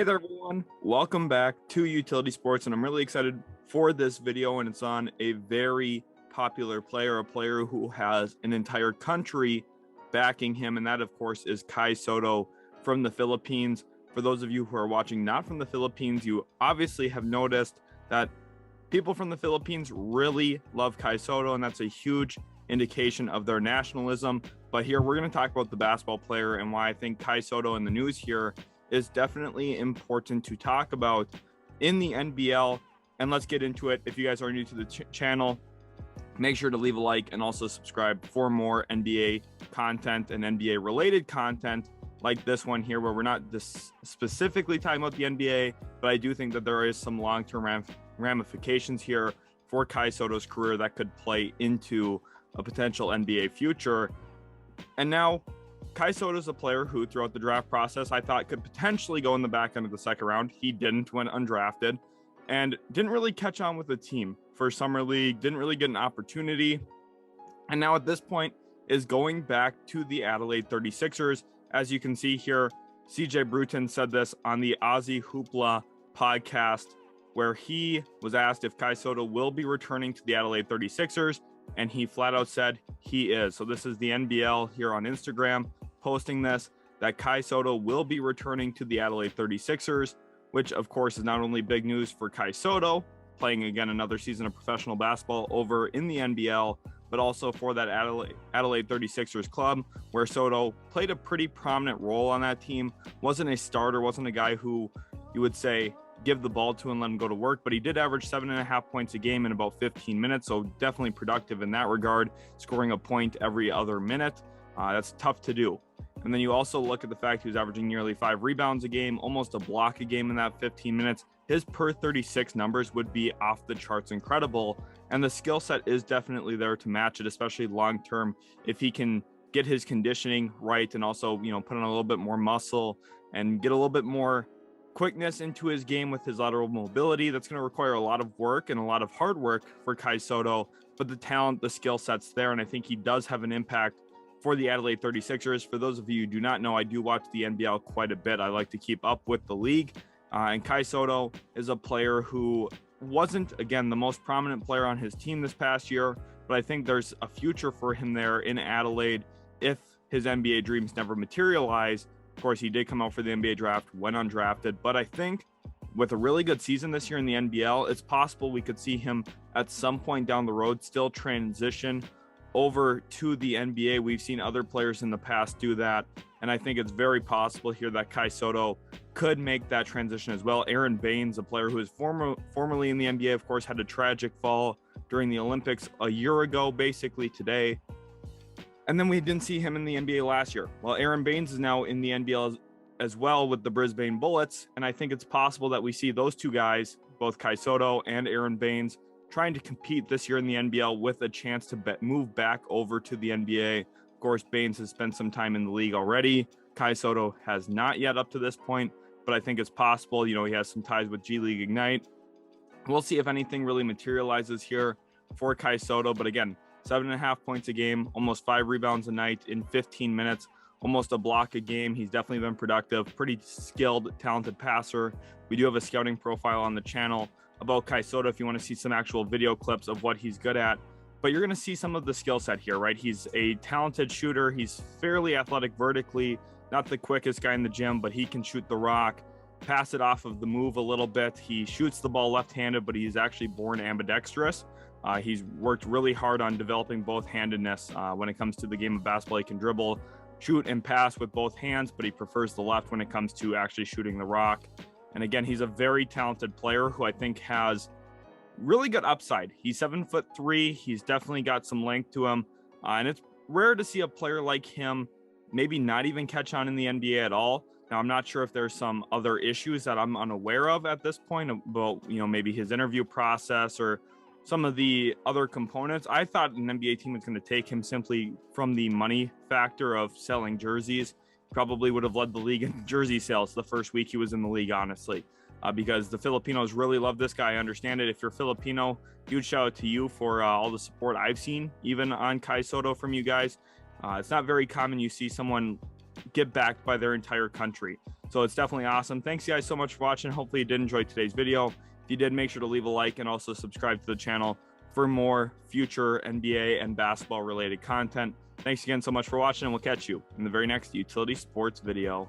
there, everyone. Welcome back to Utility Sports, and I'm really excited for this video, and it's on a very popular player, a player who has an entire country backing him, and that, of course, is Kai Sotto from the Philippines. For those of you who are watching not from the Philippines, you obviously have noticed that people from the Philippines really love Kai Sotto, and that's a huge indication of their nationalism. But here we're going to talk about the basketball player and why I think Kai Sotto in the news here is definitely important to talk about in the NBL. And let's get into it. If you guys are new to the channel, make sure to leave a like and also subscribe for more NBA content and NBA related content like this one here, where we're not specifically talking about the NBA, but I do think that there is some long-term ramifications here for Kai Sotto's career that could play into a potential NBA future. And now Kai Sotto is a player who throughout the draft process I thought could potentially go in the back end of the second round. He didn't, went undrafted, and didn't really catch on with the team for summer league, didn't really get an opportunity, and now at this point is going back to the Adelaide 36ers. As you can see here, CJ Bruton said this on the Aussie Hoopla podcast, where he was asked if Kai Sotto will be returning to the Adelaide 36ers, and he flat out said he is. So this is the NBL here on Instagram posting this, that Kai Sotto will be returning to the Adelaide 36ers, which of course is not only big news for Kai Sotto, playing again another season of professional basketball over in the NBL, but also for that Adelaide 36ers club, where Sotto played a pretty prominent role on that team. Wasn't a starter, wasn't a guy who you would say give the ball to and let him go to work, but he did average 7.5 points a game in about 15 minutes, so definitely productive in that regard, scoring a point every other minute. That's tough to do. And then you also look at the fact he was averaging nearly 5 rebounds a game, almost a block a game in that 15 minutes. His per 36 numbers would be off the charts incredible, and the skill set is definitely there to match it, especially long term, if he can get his conditioning right and also, you know, put on a little bit more muscle and get a little bit more quickness into his game with his lateral mobility. That's going to require a lot of work and a lot of hard work for Kai Sotto, but the talent, the skill set's there, and I think he does have an impact for the Adelaide 36ers. For those of you who do not know, I do watch the NBL quite a bit. I like to keep up with the league, and Kai Sotto is a player who wasn't, again, the most prominent player on his team this past year, but I think there's a future for him there in Adelaide if his NBA dreams never materialize. Of course, he did come out for the NBA draft, went undrafted, but I think with a really good season this year in the NBL, it's possible we could see him at some point down the road still transition over to the NBA. We've seen other players in the past do that, and I think it's very possible here that Kai Sotto could make that transition as well. Aaron Baines, a player who is formerly in the NBA, of course, had a tragic fall during the Olympics a year ago, basically today. And then we didn't see him in the NBA last year. Well, Aaron Baines is now in the NBL as well with the Brisbane Bullets, and I think it's possible that we see those two guys, both Kai Sotto and Aaron Baines, trying to compete this year in the NBL with a chance to move back over to the NBA. Of course, Baines has spent some time in the league already. Kai Sotto has not yet up to this point, but I think it's possible. You know, he has some ties with G League Ignite. We'll see if anything really materializes here for Kai Sotto. But again, 7.5 points a game, almost 5 rebounds a night in 15 minutes, almost a block a game. He's definitely been productive, pretty skilled, talented passer. We do have a scouting profile on the channel about Kai Sotto if you want to see some actual video clips of what he's good at. But you're going to see some of the skill set here, right? He's a talented shooter. He's fairly athletic vertically, not the quickest guy in the gym, but he can shoot the rock, pass it off of the move a little bit. He shoots the ball left-handed, but he's actually born ambidextrous. He's worked really hard on developing both handedness when it comes to the game of basketball. He can dribble, shoot, and pass with both hands, but he prefers the left when it comes to actually shooting the rock. And again, he's a very talented player who I think has really good upside. He's 7'3". He's definitely got some length to him. And it's rare to see a player like him maybe not even catch on in the NBA at all. Now, I'm not sure if there's some other issues that I'm unaware of at this point about, you know, maybe his interview process or some of the other components. I thought an NBA team was going to take him simply from the money factor of selling jerseys. Probably would have led the league in jersey sales the first week he was in the league, honestly, because the Filipinos really love this guy. I understand it. If you're Filipino, huge shout out to you for all the support I've seen, even on Kai Sotto from you guys. It's not very common you see someone get backed by their entire country. So it's definitely awesome. Thanks guys so much for watching. Hopefully you did enjoy today's video. If you did, make sure to leave a like and also subscribe to the channel for more future NBA and basketball related content. Thanks again so much for watching, and we'll catch you in the very next utility sports video.